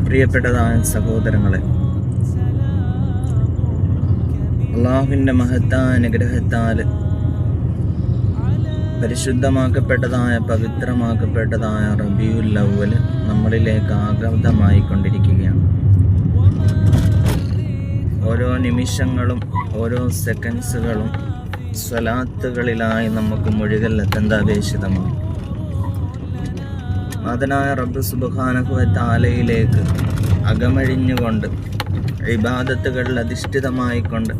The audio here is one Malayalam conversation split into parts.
പ്രിയപ്പെട്ടതായ സഹോദരങ്ങളെ, അള്ളാഹുവിൻ്റെ മഹത്തായ അനുഗ്രഹത്താൽ പരിശുദ്ധമാക്കപ്പെട്ടതായ പവിത്രമാക്കപ്പെട്ടതായ റബീഉൽ അവ്വൽ നമ്മളിലേക്ക് ആഗതമായിക്കൊണ്ടിരിക്കുകയാണ്. ഓരോ നിമിഷങ്ങളും ഓരോ സെക്കൻഡ്സുകളും സ്വലാത്തുകളിലായി നമുക്ക് മുഴുകൽ അത്യന്താപേക്ഷിതമാണ്. നാഥനായ റബ്ബ് സുബ്ഹാനഹു വ തആലയിലേക്ക് അകമഴിഞ്ഞുകൊണ്ട് ഇബാദത്തുകളിൽ അധിഷ്ഠിതമായിക്കൊണ്ട്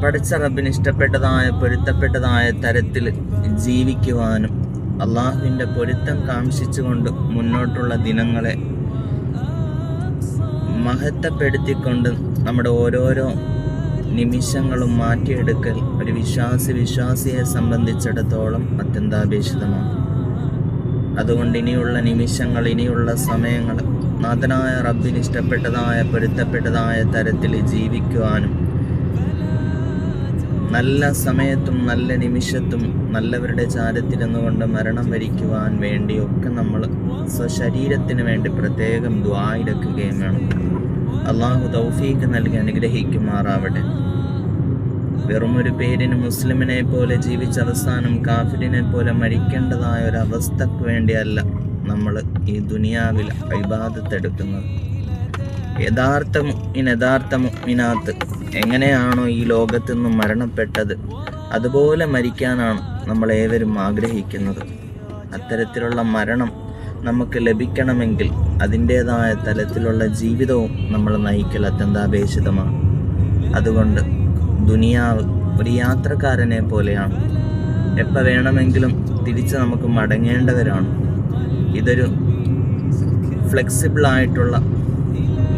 പഠിച്ച റബ്ബിന് ഇഷ്ടപ്പെട്ടതായ പൊരുത്തപ്പെട്ടതായ തരത്തിൽ ജീവിക്കുവാനും അള്ളാഹുവിൻ്റെ പൊരുത്തം കാംക്ഷിച്ചുകൊണ്ട് മുന്നോട്ടുള്ള ദിനങ്ങളെ മഹത്വപ്പെടുത്തിക്കൊണ്ട് നമ്മുടെ ഓരോരോ നിമിഷങ്ങളും മാറ്റിയെടുക്കൽ ഒരു വിശ്വാസിയെ സംബന്ധിച്ചിടത്തോളം അത്യന്താപേക്ഷിതമാണ്. അതുകൊണ്ട് ഇനിയുള്ള നിമിഷങ്ങൾ, ഇനിയുള്ള സമയങ്ങൾ നാഥനായ റബ്ബിന് ഇഷ്ടപ്പെട്ടതായ പൊരുത്തപ്പെട്ടതായ തരത്തിൽ ജീവിക്കുവാനും നല്ല സമയത്തും നല്ല നിമിഷത്തും നല്ലവരുടെ ചാരത്തിരുന്നുകൊണ്ട് മരണം വരിക്കുവാൻ വേണ്ടിയൊക്കെ നമ്മൾ സ്വശരീരത്തിന് വേണ്ടി പ്രത്യേകം ദുആയിരക്കുകയും വേണം. അള്ളാഹു തൗഫീഖ് നൽകി അനുഗ്രഹിക്കുമാറാവട്ടെ. വെറുമൊരു പേരിന് മുസ്ലിമിനെ പോലെ ജീവിച്ച അവസാനം കാഫിരിനെ പോലെ മരിക്കേണ്ടതായ ഒരവസ്ഥക്ക് വേണ്ടിയല്ല നമ്മൾ ഈ ദുനിയാവിൽ ഇബാദത്തെടുക്കുന്നത്. യഥാർത്ഥ മുഅ്മിനാത്ത് എങ്ങനെയാണോ ഈ ലോകത്തു നിന്നും മരണപ്പെട്ടത് അതുപോലെ മരിക്കാനാണ് നമ്മളേവരും ആഗ്രഹിക്കുന്നത്. അത്തരത്തിലുള്ള മരണം നമുക്ക് ലഭിക്കണമെങ്കിൽ അതിൻ്റേതായ തലത്തിലുള്ള ജീവിതവും നമ്മൾ നയിക്കൽ അത്യന്താപേക്ഷിതമാണ്. അതുകൊണ്ട് ദുനിയാവ് ഒരു യാത്രക്കാരനെ പോലെയാണ്. എപ്പോൾ വേണമെങ്കിലും തിരിച്ച് നമുക്ക് മടങ്ങേണ്ടവരാണ്. ഇതൊരു ഫ്ലെക്സിബിളായിട്ടുള്ള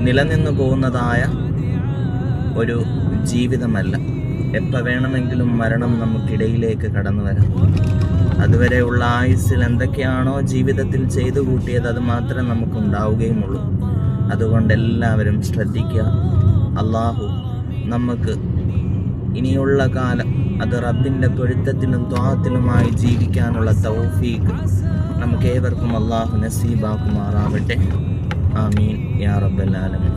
നിലനിന്നു പോകുന്നതായ ഒരു ജീവിതമല്ല. എപ്പോൾ വേണമെങ്കിലും മരണം നമുക്കിടയിലേക്ക് കടന്നു വരാം. അതുവരെയുള്ള ആയുസ്സിൽ എന്തൊക്കെയാണോ ജീവിതത്തിൽ ചെയ്തു കൂട്ടിയത് അത് മാത്രമേ നമുക്കുണ്ടാവുകയുമുള്ളൂ. അതുകൊണ്ട് എല്ലാവരും ശ്രദ്ധിക്കുക. അള്ളാഹു നമുക്ക് ഇനിയുള്ള കാലം അത് റബ്ബിൻ്റെ പൊരുത്തത്തിലും ത്വാഅത്തിലുമായി ജീവിക്കാനുള്ള തൗഫീഖ് നമുക്കേവർക്കും അള്ളാഹു നസീബാക്കുമാറാവട്ടെ. ആമീൻ യാ റബ്ബൽ ആലമീൻ.